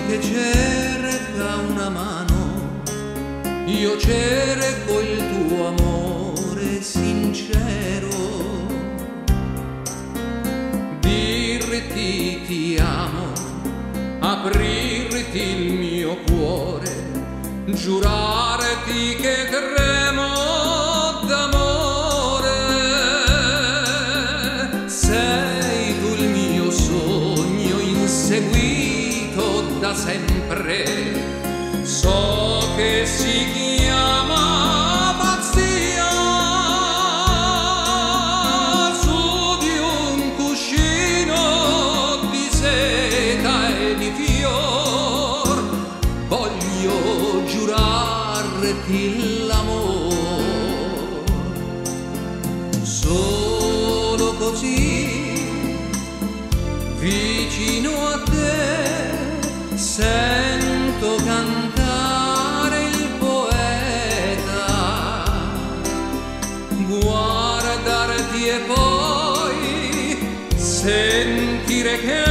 che cerca una mano, io cerco il tuo amore sincero. Dirti ti amo, aprirti il mio cuore, giurarti che tremo d'amore. Sei tu il mio sogno inseguito da sempre, so che si chiama pazzia. Su di un cuscino di seta e di fior voglio giurarti l'amor. Solo così vicino a te sento cantare il poeta, guardarti e poi sentire che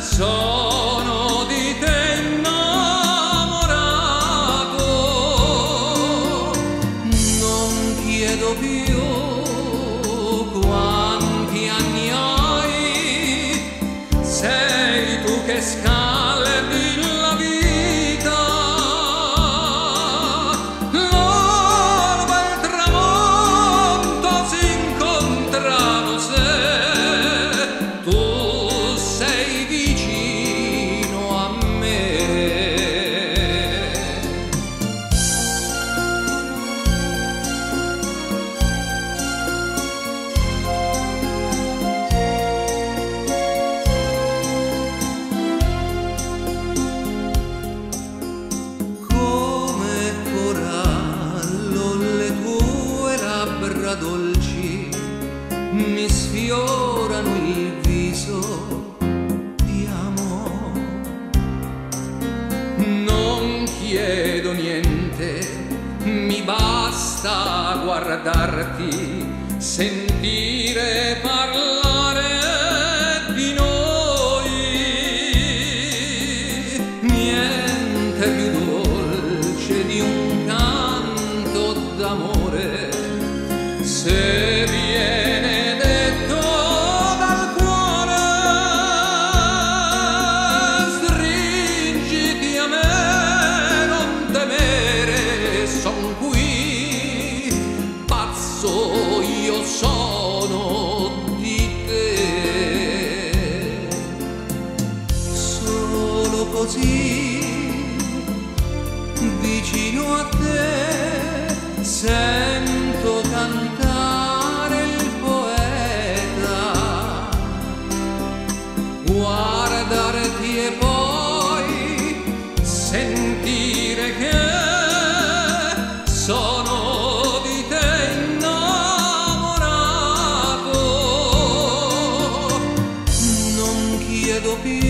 sono di te innamorato. Non chiedo più quanti anni hai, sei tu che scaldi la vita. L'alba e il tramonto si incontrano se tu sei vicino a me. Dolci mi sfiorano il viso, ti amo. Non chiedo niente, mi basta guardarti, sentire parlare di noi. Niente più dolce di un canto d'amore, se viene detto dal cuore. Stringiti a me, non temere, son qui, pazzo io sono di te. Solo così vicino a te sento cantare il poeta, guardarti e poi sentire che sono di te innamorato. Non chiedo più